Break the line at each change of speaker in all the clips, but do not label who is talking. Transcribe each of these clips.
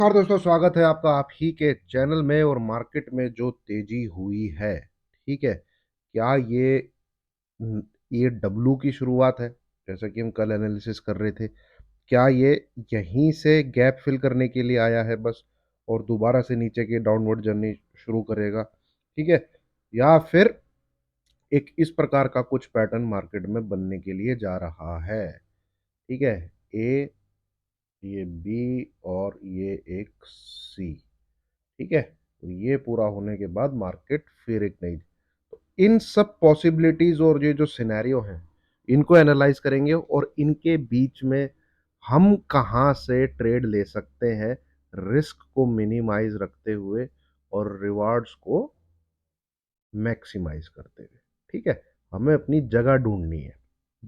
और दोस्तों स्वागत है आपका आप ही के चैनल में। और मार्केट में जो तेजी हुई है, ठीक है, क्या न- ये डब्लू की शुरुआत है? जैसा कि हम कल एनालिसिस कर रहे थे, क्या ये यहीं से गैप फिल करने के लिए आया है बस, और दोबारा से नीचे की डाउनवर्ड जर्नी शुरू करेगा? ठीक है, या फिर एक इस प्रकार का कुछ पैटर्न मार्केट में बनने के लिए जा रहा है? ठीक है, ए, ये बी और ये एक सी। ठीक है, तो ये पूरा होने के बाद मार्केट फिर एक नई, तो इन सब पॉसिबिलिटीज और ये जो सिनेरियो हैं, इनको एनालाइज करेंगे और इनके बीच में हम कहाँ से ट्रेड ले सकते हैं, रिस्क को मिनिमाइज रखते हुए और रिवार्ड्स को मैक्सिमाइज करते हुए। ठीक है, हमें अपनी जगह ढूंढनी है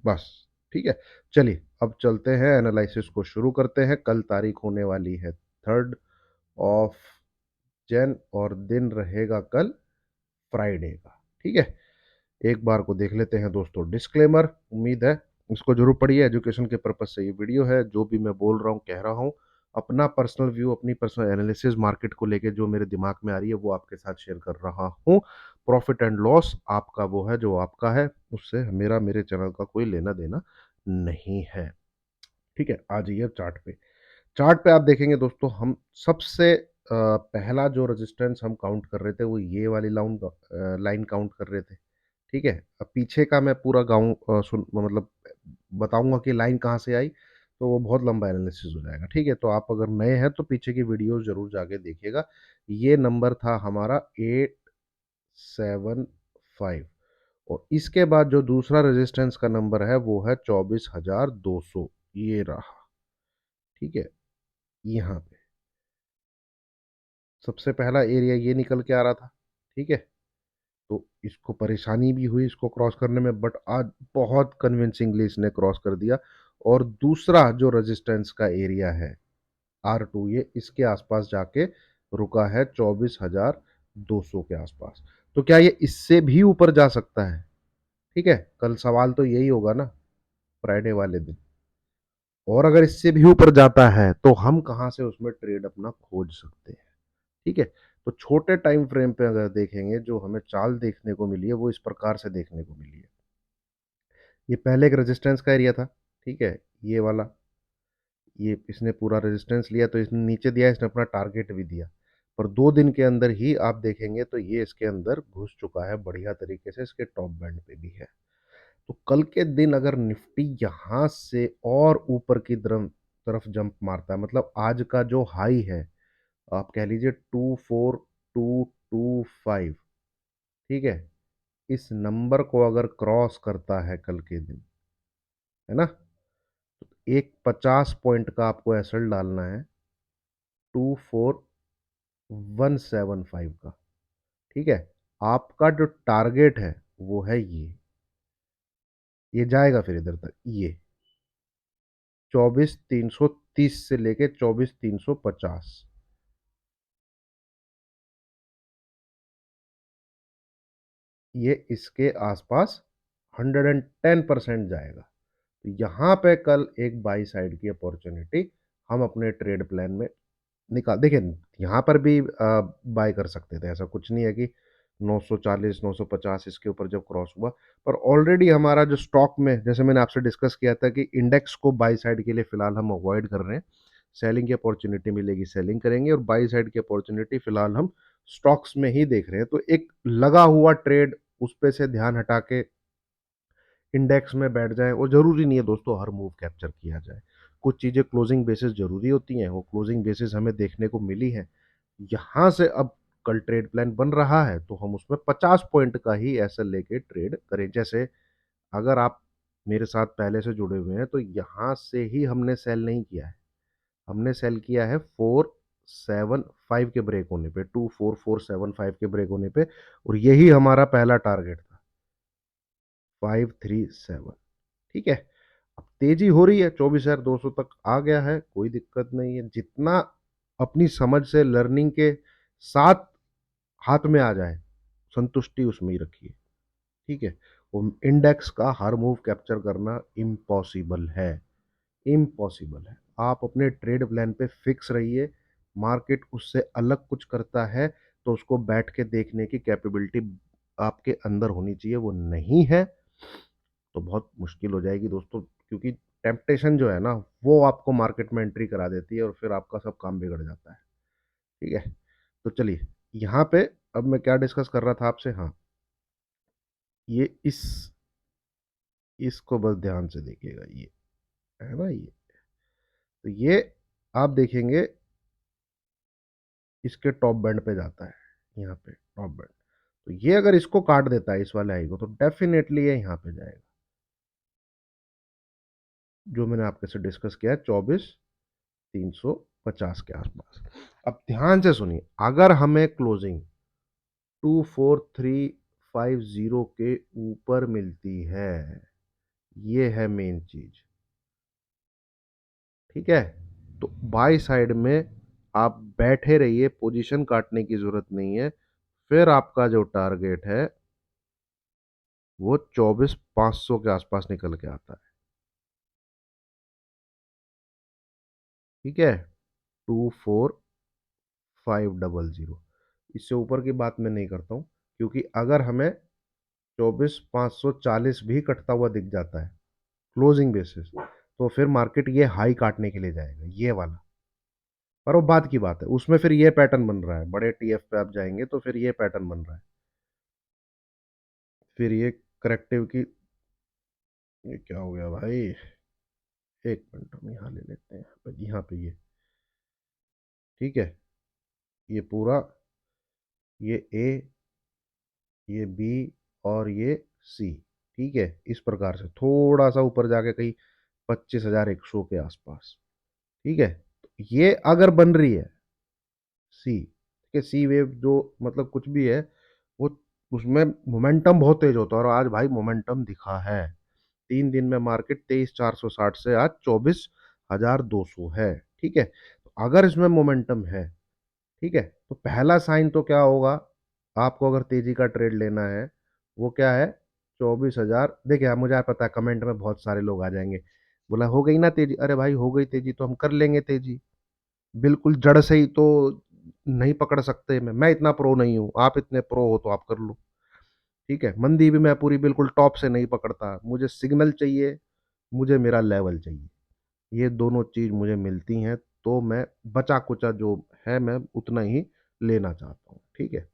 बस। ठीक है, चलिए अब चलते हैं, एनालिसिस को शुरू करते हैं। कल तारीख होने वाली है 3 ऑफ जैन और दिन रहेगा कल फ्राइडे का। ठीक है, एक बार को देख लेते हैं दोस्तों। डिस्क्लेमर, उम्मीद है इसको जरूर पढ़िए, एजुकेशन के पर्पज से ये वीडियो है। जो भी मैं बोल रहा हूँ, कह रहा हूँ, अपना पर्सनल व्यू, अपनी पर्सनल एनालिसिस मार्केट को लेके जो मेरे दिमाग में आ रही है वो आपके साथ शेयर कर रहा हूँ। प्रॉफिट एंड लॉस आपका वो है जो आपका है, उससे मेरे चैनल का कोई लेना देना नहीं है। ठीक है, आ जाइए चार्ट पे। चार्ट पे आप देखेंगे दोस्तों, हम सबसे पहला जो रेजिस्टेंस हम काउंट कर रहे थे वो ये वाली लाइन काउंट कर रहे थे। ठीक है, अब पीछे का मैं पूरा गाँव सुन मतलब बताऊंगा कि लाइन कहाँ से आई, तो वो बहुत लंबा एनालिसिस हो जाएगा। ठीक है, तो आप अगर नए हैं तो पीछे की वीडियोस जरूर जाके देखिएगा। ये नंबर था हमारा 875, और इसके बाद जो दूसरा रेजिस्टेंस का नंबर है वो है 24,200, ये रहा। ठीक है, यहाँ पे सबसे पहला एरिया ये निकल के आ रहा था। ठीक है, तो इसको परेशानी भी हुई इसको क्रॉस करने में, बट आज बहुत कन्विंसिंगली इसने क्रॉस कर दिया। और दूसरा जो रेजिस्टेंस का एरिया है R2, ये इसके आसपास जाके रुका है 24,200 के आसपास। तो क्या ये इससे भी ऊपर जा सकता है? ठीक है, कल सवाल तो यही होगा ना, फ्राइडे वाले दिन। और अगर इससे भी ऊपर जाता है तो हम कहाँ से उसमें ट्रेड अपना खोज सकते हैं? ठीक है, तो छोटे टाइम फ्रेम पे अगर देखेंगे, जो हमें चाल देखने को मिली है वो इस प्रकार से देखने को मिली है। ये पहले एक रेजिस्टेंस का एरिया था। ठीक है, ये वाला, ये इसने पूरा रेजिस्टेंस लिया तो इसने नीचे दिया, इसने अपना टारगेट भी दिया। पर 2 दिन के अंदर ही आप देखेंगे तो ये इसके अंदर घुस चुका है बढ़िया तरीके से, इसके टॉप बैंड पे भी है। तो कल के दिन अगर निफ्टी यहां से और ऊपर की तरफ तरफ जंप मारता है, मतलब आज का जो हाई है, आप कह लीजिए 24,225। ठीक है, इस नंबर को अगर क्रॉस करता है कल के दिन, है ना, तो एक 50 पॉइंट का आपको एसएल डालना है, 24,175 का। ठीक है, आपका जो टारगेट है वो है ये जाएगा फिर इधर तक, ये 24,330 से लेके 24,350, ये इसके आसपास 110% जाएगा। तो यहाँ पे कल एक बाई साइड की अपॉर्चुनिटी हम अपने ट्रेड प्लान में निकाल, देखिए यहाँ पर भी बाय कर सकते थे, ऐसा कुछ नहीं है कि 940 950 इसके ऊपर जब क्रॉस हुआ। पर ऑलरेडी हमारा जो स्टॉक में, जैसे मैंने आपसे डिस्कस किया था कि इंडेक्स को बाई साइड के लिए फिलहाल हम अवॉइड कर रहे हैं, सेलिंग की अपॉर्चुनिटी मिलेगी सेलिंग करेंगे, और बाई साइड की अपॉर्चुनिटी फिलहाल हम स्टॉक्स में ही देख रहे हैं। तो एक लगा हुआ ट्रेड, उस पे से ध्यान हटा के इंडेक्स में बैठ जाएं, और जरूरी नहीं है दोस्तों हर मूव कैप्चर किया जाए। कुछ चीज़ें क्लोजिंग बेसिस जरूरी होती हैं, वो क्लोजिंग बेसिस हमें देखने को मिली है। यहाँ से अब कल ट्रेड प्लान बन रहा है तो हम उसमें 50 पॉइंट का ही ऐसा लेके ट्रेड करें। जैसे अगर आप मेरे साथ पहले से जुड़े हुए हैं तो यहाँ से ही हमने सेल नहीं किया है, हमने सेल किया है 475 के ब्रेक होने पे, 24475 के ब्रेक होने पे, और यही हमारा पहला टारगेट था, 537। ठीक है, अब तेजी हो रही है, 24,200 तक आ गया है, कोई दिक्कत नहीं है। जितना अपनी समझ से लर्निंग के साथ हाथ में आ जाए, संतुष्टि उसमें ही रखिए। ठीक है, वो इंडेक्स का हर मूव कैप्चर करना इम्पॉसिबल है, इम्पॉसिबल है। आप अपने ट्रेड प्लान पे फिक्स रहिए, मार्केट उससे अलग कुछ करता है तो उसको बैठ के देखने की कैपेबिलिटी आपके अंदर होनी चाहिए, वो नहीं है तो बहुत मुश्किल हो जाएगी दोस्तों, क्योंकि टेम्पटेशन जो है ना वो आपको मार्केट में एंट्री करा देती है और फिर आपका सब काम बिगड़ जाता है। ठीक है, तो चलिए यहाँ पे अब मैं क्या डिस्कस कर रहा था आपसे, हाँ, ये इसको बस ध्यान से देखिएगा, ये है ना, ये तो ये आप देखेंगे इसके टॉप बैंड पे जाता है, यहाँ पे टॉप बैंड, तो ये अगर इसको काट देता है इस वाले हाई को तो डेफिनेटली ये यहाँ पे जाएगा, जो मैंने आपके से डिस्कस किया है 24,350 के आसपास। अब ध्यान से सुनिए, अगर हमें क्लोजिंग 24,350 के ऊपर मिलती है, ये है मेन चीज, ठीक है, तो बाई साइड में आप बैठे रहिए, पोजीशन काटने की जरूरत नहीं है, फिर आपका जो टारगेट है वो 24,500 के आसपास निकल के आता है। ठीक है, 24,500, इससे ऊपर की बात मैं नहीं करता हूं, क्योंकि अगर हमें 24,540 भी कटता हुआ दिख जाता है क्लोजिंग बेसिस, तो फिर मार्केट ये हाई काटने के लिए जाएगा, ये वाला। पर वो बात की बात है, उसमें फिर ये पैटर्न बन रहा है, बड़े टीएफ पे आप जाएंगे तो फिर ये पैटर्न बन रहा है, फिर ये करेक्टिव की, ये क्या हो गया भाई, एक मिनट हम यहाँ ले लेते हैं, यहाँ पे ये, ठीक है, ये पूरा, ये ए, ये बी और ये सी, ठीक है, इस प्रकार से थोड़ा सा ऊपर जाके कहीं 25,100 के आसपास। ठीक है, तो ये अगर बन रही है सी, ठीक है, सी वेव जो मतलब कुछ भी है वो, उसमें मोमेंटम बहुत तेज होता है, और आज भाई मोमेंटम दिखा है, 3 दिन में मार्केट 23,460 से आज 24,200 है। ठीक है, तो अगर इसमें मोमेंटम है, ठीक है, तो पहला साइन तो क्या होगा, आपको अगर तेजी का ट्रेड लेना है, वो क्या है, 24,000। देखिए मुझे पता है कमेंट में बहुत सारे लोग आ जाएंगे, बोला हो गई ना तेजी, अरे भाई हो गई तेजी तो हम कर लेंगे तेजी, बिल्कुल जड़ से ही तो नहीं पकड़ सकते, मैं इतना प्रो नहीं हूं, आप इतने प्रो हो तो आप कर लो। ठीक है, मंदी भी मैं पूरी बिल्कुल टॉप से नहीं पकड़ता, मुझे सिग्नल चाहिए, मुझे मेरा लेवल चाहिए, ये दोनों चीज मुझे मिलती हैं, तो मैं बचा कुचा जो है मैं उतना ही लेना चाहता हूँ। ठीक है,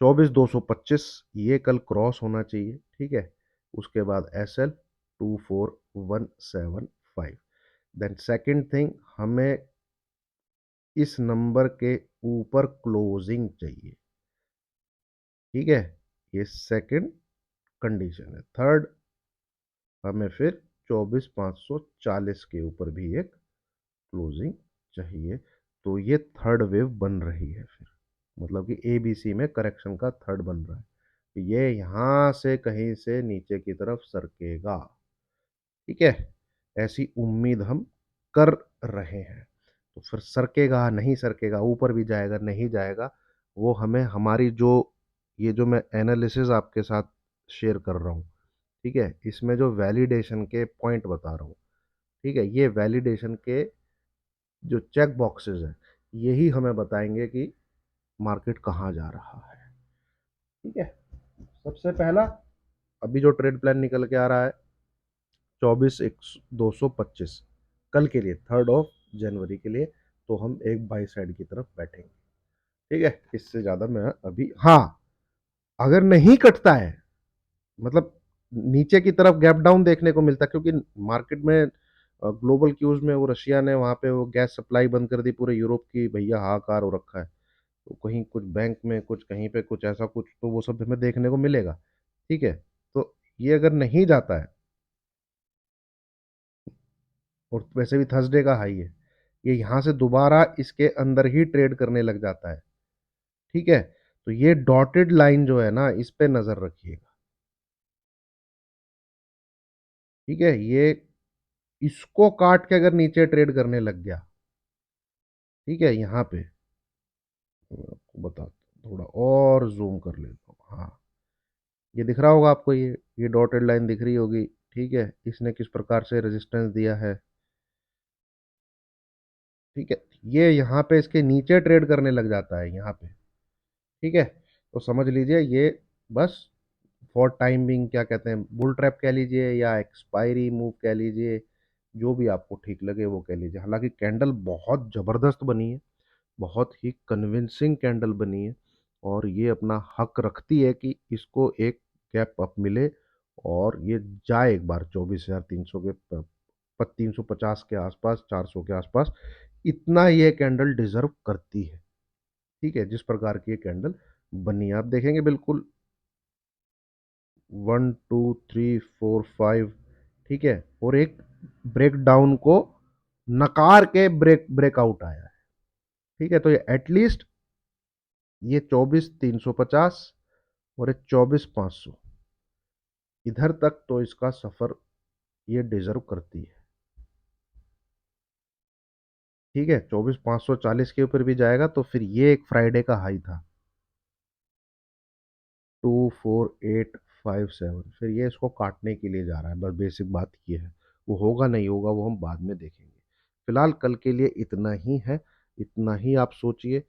24,225 ये कल क्रॉस होना चाहिए। ठीक है, उसके बाद S L 24,175, then second thing, हमें इस नंबर के ऊपर क्लोजिंग चाहिए। ठीक है, ये सेकंड कंडीशन है। थर्ड, हमें फिर 24,540 के ऊपर भी एक क्लोजिंग चाहिए, तो ये थर्ड वेव बन रही है फिर, मतलब कि एबीसी में करेक्शन का थर्ड बन रहा है, तो ये यहां से कहीं से नीचे की तरफ सरकेगा। ठीक है, ऐसी उम्मीद हम कर रहे हैं, तो फिर सरकेगा नहीं सरकेगा, ऊपर भी जाएगा नहीं जाएगा, वो हमें हमारी जो, ये जो मैं एनालिसिस आपके साथ शेयर कर रहा हूँ, ठीक है, इसमें जो वैलिडेशन के पॉइंट बता रहा हूँ, ठीक है, ये वैलिडेशन के जो चेक बॉक्सेस हैं, यही हमें बताएंगे कि मार्केट कहाँ जा रहा है। ठीक है, सबसे पहला अभी जो ट्रेड प्लान निकल के आ रहा है 24,225 कल के लिए, 3 जनवरी के लिए, तो हम एक बाई साइड की तरफ बैठेंगे। ठीक है, इससे ज्यादा मैं अभी, हाँ, अगर नहीं कटता है, मतलब नीचे की तरफ गैप डाउन देखने को मिलता है, क्योंकि मार्केट में ग्लोबल क्यूज में वो रशिया ने वहां पे वो गैस सप्लाई बंद कर दी पूरे यूरोप की, भैया हाहाकार हो रखा है, तो कहीं कुछ बैंक में कुछ कहीं पे कुछ ऐसा कुछ, तो वो सब हमें देखने को मिलेगा। ठीक है, तो ये अगर नहीं जाता है, और वैसे भी थर्सडे का हाई है, ये यहां से दोबारा इसके अंदर ही ट्रेड करने लग जाता है, ठीक है, तो ये डॉटेड लाइन जो है ना, इस पे नजर रखिएगा। ठीक है, ये इसको काट के अगर नीचे ट्रेड करने लग गया, ठीक है, यहाँ पे मैं आपको बताता हूँ, थोड़ा और जूम कर लेता हूँ, हाँ, ये दिख रहा होगा आपको, ये डॉटेड लाइन दिख रही होगी। ठीक है, इसने किस प्रकार से रेजिस्टेंस दिया है, ठीक है, ये यहाँ पे इसके नीचे ट्रेड करने लग जाता है यहाँ पे। ठीक है, तो समझ लीजिए ये बस फॉर टाइम बिंग, क्या कहते हैं, बुल ट्रैप कह लीजिए या एक्सपायरी मूव कह लीजिए, जो भी आपको ठीक लगे वो कह लीजिए। हालांकि कैंडल बहुत ज़बरदस्त बनी है, बहुत ही कन्विंसिंग कैंडल बनी है, और ये अपना हक रखती है कि इसको एक गैप अप मिले और ये जाए एक बार 24,300 के 350 के आसपास, 400 के आसपास। इतना ये कैंडल डिजर्व करती है। ठीक है, जिस प्रकार की ये कैंडल बनी है, आप देखेंगे बिल्कुल 1 2 3 4 5। ठीक है, और एक ब्रेक डाउन को नकार के ब्रेकआउट आया है। ठीक है, तो ये एटलीस्ट ये 24,350 और ये 24,500, इधर तक तो इसका सफर ये डिजर्व करती है। ठीक है, 24,540 के ऊपर भी जाएगा तो फिर ये एक फ्राइडे का हाई था, 24,857, फिर ये इसको काटने के लिए जा रहा है। बस बेसिक बात ये है, वो होगा नहीं होगा वो हम बाद में देखेंगे। फिलहाल कल के लिए इतना ही है, इतना ही आप सोचिए।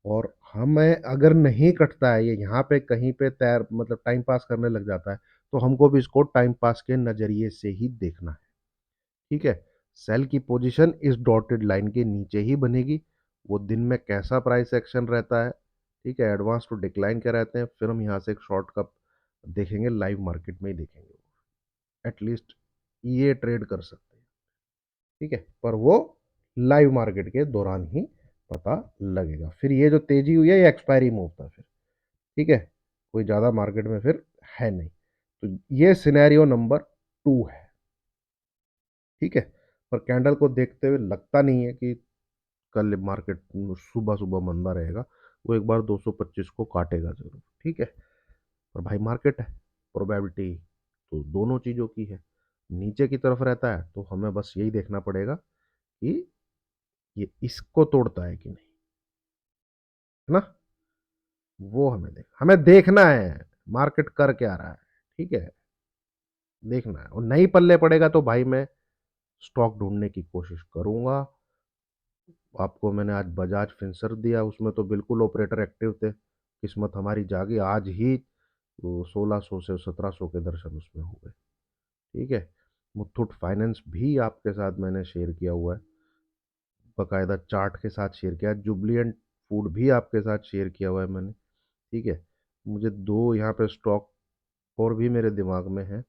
और हमें अगर नहीं कटता है ये यहाँ पे कहीं पे तैर मतलब टाइम पास करने लग जाता है, तो हमको भी इसको टाइम पास के नज़रिए से ही देखना है। ठीक है, सेल की पोजीशन इस डॉटेड लाइन के नीचे ही बनेगी। वो दिन में कैसा प्राइस एक्शन रहता है, ठीक है, एडवांस टू डिक्लाइन क्या रहते हैं, फिर हम यहाँ से एक शॉर्ट का देखेंगे, लाइव मार्केट में ही देखेंगे। एटलीस्ट ये ट्रेड कर सकते हैं। ठीक है, पर वो लाइव मार्केट के दौरान ही पता लगेगा। फिर ये जो तेजी हुई है ये एक्सपायरी मूव था फिर। ठीक है, कोई ज़्यादा मार्केट में फिर है नहीं। तो ये सिनेरियो नंबर 2 है। ठीक है, पर कैंडल को देखते हुए लगता नहीं है कि कल मार्केट सुबह सुबह मंदा रहेगा। वो एक बार 225 को काटेगा जरूर। ठीक है, पर भाई मार्केट है, प्रोबेबिलिटी तो दोनों चीज़ों की है। नीचे की तरफ रहता है तो हमें बस यही देखना पड़ेगा कि ये इसको तोड़ता है कि नहीं, है ना। वो हमें देखना है मार्केट कर क्या रहा है। ठीक है, देखना है, और नहीं पल्ले पड़ेगा तो भाई मैं स्टॉक ढूंढने की कोशिश करूंगा। आपको मैंने आज बजाज फिंसर दिया, उसमें तो बिल्कुल ऑपरेटर एक्टिव थे, किस्मत हमारी जागी, आज ही तो 1600 से 1700 के दर्शन उसमें हो गए। ठीक है, मुथूट फाइनेंस भी आपके साथ मैंने शेयर किया हुआ है, बकायदा चार्ट के साथ शेयर किया है। जुबलियंट फूड भी आपके साथ शेयर किया हुआ है मैंने। ठीक है, मुझे दो यहाँ पे स्टॉक और भी मेरे दिमाग में है।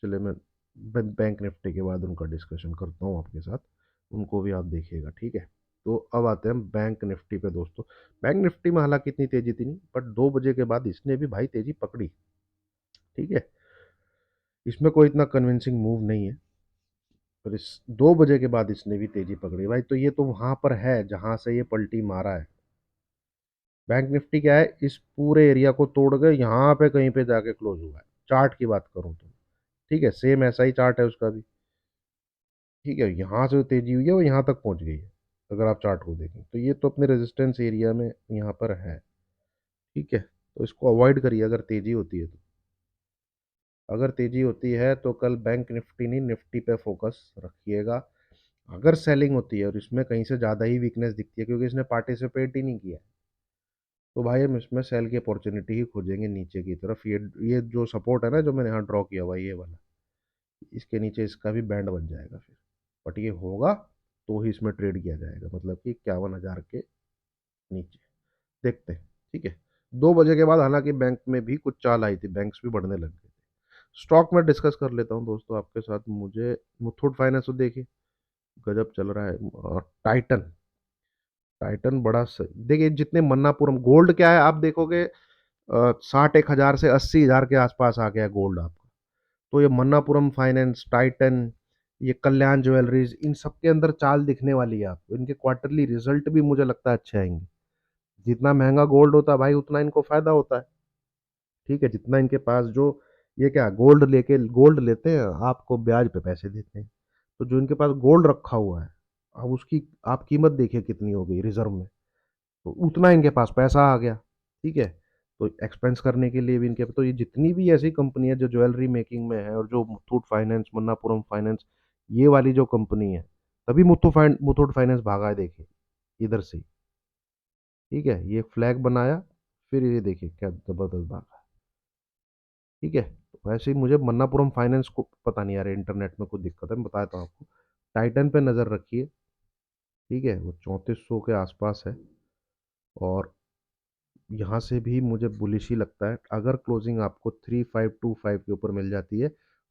चलिए मैं बैंक निफ्टी के बाद उनका डिस्कशन करता हूँ आपके साथ, उनको भी आप देखिएगा। ठीक है, तो अब आते हैं बैंक निफ्टी पे दोस्तों। बैंक निफ्टी में हालांकि इतनी तेजी थी नहीं, बट 2 बजे के बाद इसने भी भाई तेजी पकड़ी। ठीक है, इसमें कोई इतना कन्विंसिंग मूव नहीं है, पर इस 2 बजे के बाद इसने भी तेजी पकड़ी भाई। तो ये तो वहां पर है जहां से ये पलटी मारा है। बैंक निफ्टी क्या है, इस पूरे एरिया को तोड़ के यहाँ पे कहीं पे जाके क्लोज हुआ है। चार्ट की बात करूं तो ठीक है, सेम ऐसा ही चार्ट है उसका भी। ठीक है, यहाँ से जो तेजी हुई है वो यहाँ तक पहुँच गई है। अगर आप चार्ट को देखें तो ये तो अपने रेजिस्टेंस एरिया में यहाँ पर है। ठीक है, तो इसको अवॉइड करिए अगर तेजी होती है तो। अगर तेजी होती है तो कल बैंक निफ्टी नहीं निफ्टी पे फोकस रखिएगा। अगर सेलिंग होती है और इसमें कहीं से ज़्यादा ही वीकनेस दिखती है क्योंकि इसने पार्टिसिपेट ही नहीं किया, तो भाई हम इसमें सेल की अपॉर्चुनिटी ही खोजेंगे नीचे की तरफ। ये जो सपोर्ट है ना जो मैंने यहाँ ड्रॉ किया हुआ है ये वाला, इसके नीचे इसका भी बैंड बन जाएगा फिर। बट ये होगा तो ही इसमें ट्रेड किया जाएगा, मतलब कि 51,000 के नीचे देखते हैं। ठीक है, 2 बजे के बाद हालांकि बैंक में भी कुछ चाल आई थी, बैंक्स भी बढ़ने लग गए थे। स्टॉक में डिस्कस कर लेता हूँ दोस्तों आपके साथ। मुझे मुथूट फाइनेंस तो देखिए गजब चल रहा है, और टाइटन, टाइटन बड़ा देखिए जितने मन्नापुरम गोल्ड क्या है आप देखोगे, 61,000 से 80,000 के आसपास आ गया गोल्ड आपका। तो ये मन्नापुरम फाइनेंस, टाइटन, ये कल्याण ज्वेलरीज, इन सब के अंदर चाल दिखने वाली है आपको। इनके क्वार्टरली रिजल्ट भी मुझे लगता है अच्छे आएंगे। जितना महंगा गोल्ड होता है भाई उतना इनको फायदा होता है। ठीक है, जितना इनके पास जो ये क्या गोल्ड लेते हैं आपको ब्याज पे पैसे देते हैं, तो जो इनके पास गोल्ड रखा हुआ है, अब उसकी आप कीमत देखिए कितनी हो गई रिजर्व में, तो उतना इनके पास पैसा आ गया। ठीक है, तो एक्सपेंस करने के लिए भी इनके, तो ये जितनी भी ऐसी कंपनी है जो ज्वेलरी मेकिंग में है और जो मुथूट फाइनेंस, मन्नापुरम फाइनेंस, ये वाली जो कंपनी है, तभी मुथूट फाइनेंस भागा है, देखिए इधर से ही। ठीक है, ये फ्लैग बनाया, फिर ये देखिए क्या जबरदस्त भागा। ठीक है, तो वैसे ही मुझे मन्नापुरम फाइनेंस को पता नहीं यार, इंटरनेट में कुछ दिक्कत है, मैं बताया था आपको। टाइटन पे नज़र रखिए। ठीक है, वो 3400 के आसपास है, और यहाँ से भी मुझे बुलिश ही लगता है। अगर क्लोजिंग आपको 3525 के ऊपर मिल जाती है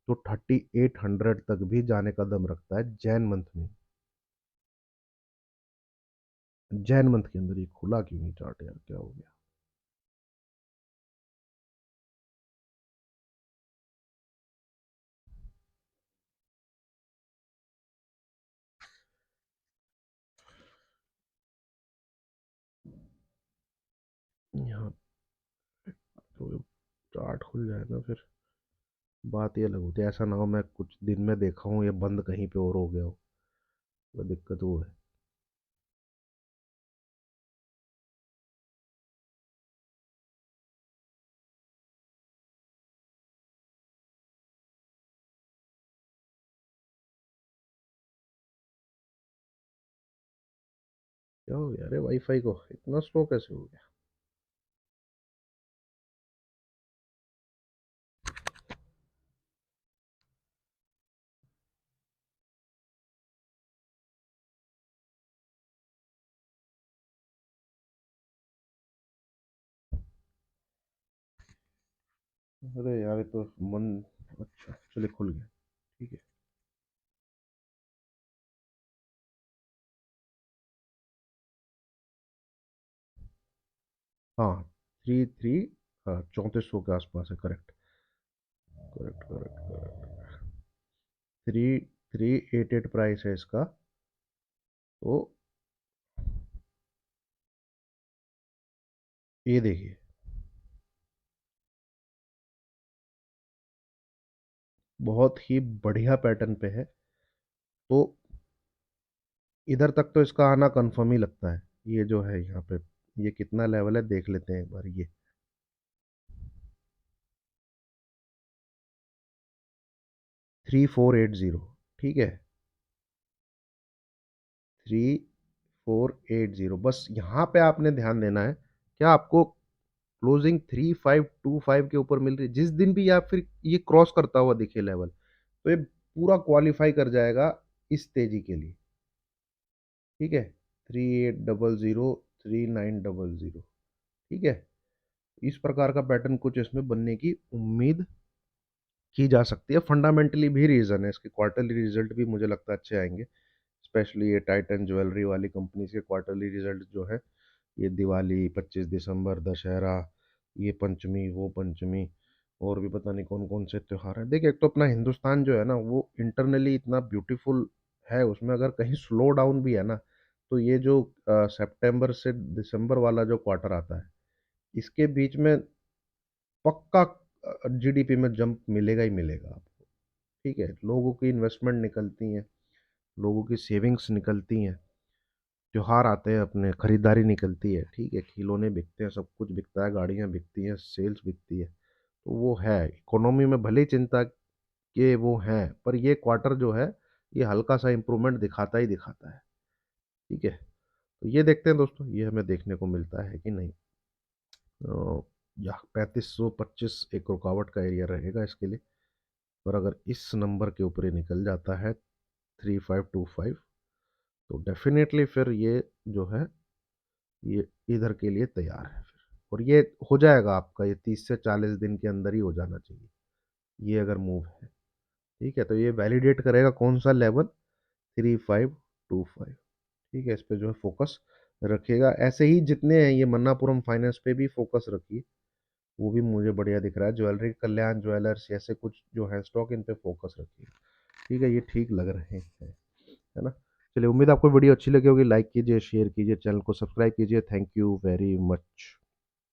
तो 3800 तक भी जाने का दम रखता है जैन मंथ में। जैन मंथ के अंदर ये खुला क्यों नहीं चार्ट यार, क्या हो गया? यहाँ तो चार्ट खुल जाए ना, फिर बात ये अलग होती है। ऐसा ना हो मैं कुछ दिन में देखा हूँ ये बंद कहीं पे और हो गया हो, तो दिक्कत वो है। क्या हो गया? अरे वाईफाई को इतना स्लो कैसे हो गया? अरे यार ये तो मन, अच्छा चलिए खुल गया। ठीक है। हाँ, 33, हाँ 3400 के आसपास है, correct. Correct correct correct. 3388 price है इसका। तो ये देखिए, बहुत ही बढ़िया पैटर्न पे है। तो इधर तक तो इसका आना कंफर्म ही लगता है। ये जो है यहाँ पे, ये कितना लेवल है देख लेते हैं एक बार। ये 3480। ठीक है, 3480, बस यहाँ पे आपने ध्यान देना है। क्या आपको क्लोजिंग 3525 के ऊपर मिल रही है, जिस दिन भी या फिर ये क्रॉस करता हुआ दिखे लेवल, तो ये पूरा क्वालिफाई कर जाएगा इस तेजी के लिए। ठीक है, 3800, 3900। ठीक है, इस प्रकार का पैटर्न कुछ इसमें बनने की उम्मीद की जा सकती है। फंडामेंटली भी रीजन है इसके, क्वार्टरली रिजल्ट भी मुझे लगता है अच्छे आएंगे। स्पेशली ये टाइटन ज्वेलरी वाली कंपनी के क्वार्टरली रिजल्ट जो है, ये दिवाली, 25 दिसंबर, दशहरा, ये पंचमी, वो पंचमी, और भी पता नहीं कौन कौन से त्योहार हैं। देखिए, एक तो अपना हिंदुस्तान जो है ना, वो इंटरनली इतना ब्यूटीफुल है, उसमें अगर कहीं स्लो डाउन भी है ना, तो ये जो सितंबर से दिसंबर वाला जो क्वार्टर आता है, इसके बीच में पक्का जीडीपी में जंप मिलेगा ही मिलेगा आपको। ठीक है, लोगों की इन्वेस्टमेंट निकलती हैं, लोगों की सेविंग्स निकलती हैं, त्योहार आते हैं, अपने खरीदारी निकलती है। ठीक है, खिलौने बिकते हैं, सब कुछ बिकता है, गाड़ियां बिकती हैं, सेल्स बिकती है। तो वो है, इकोनॉमी में भले ही चिंता के वो हैं, पर ये क्वार्टर जो है, ये हल्का सा इम्प्रूवमेंट दिखाता ही दिखाता है। ठीक है, तो ये देखते हैं दोस्तों, ये हमें देखने को मिलता है कि नहीं। या 3525 एक रुकावट का एरिया रहेगा इसके लिए। पर अगर इस नंबर के ऊपर ही निकल जाता है 3525, तो डेफिनेटली फिर ये जो है, ये इधर के लिए तैयार है फिर। और ये हो जाएगा आपका, ये 30 से 40 दिन के अंदर ही हो जाना चाहिए, ये अगर मूव है। ठीक है, तो ये वैलिडेट करेगा कौन सा लेवल, 3525। ठीक है, इस पे जो है फोकस रखिएगा। ऐसे ही जितने हैं, ये मन्नापुरम फाइनेंस पे भी फोकस रखिए, वो भी मुझे बढ़िया दिख रहा है। ज्वेलरी, कल्याण ज्वेलर्स, ऐसे कुछ जो है स्टॉक, इन पे फोकस रखिए। ठीक है, ये ठीक लग रहे हैं, है ना? चलिए, उम्मीद आपको वीडियो अच्छी लगी होगी। लाइक कीजिए, शेयर कीजिए, चैनल को सब्सक्राइब कीजिए। Thank you very much.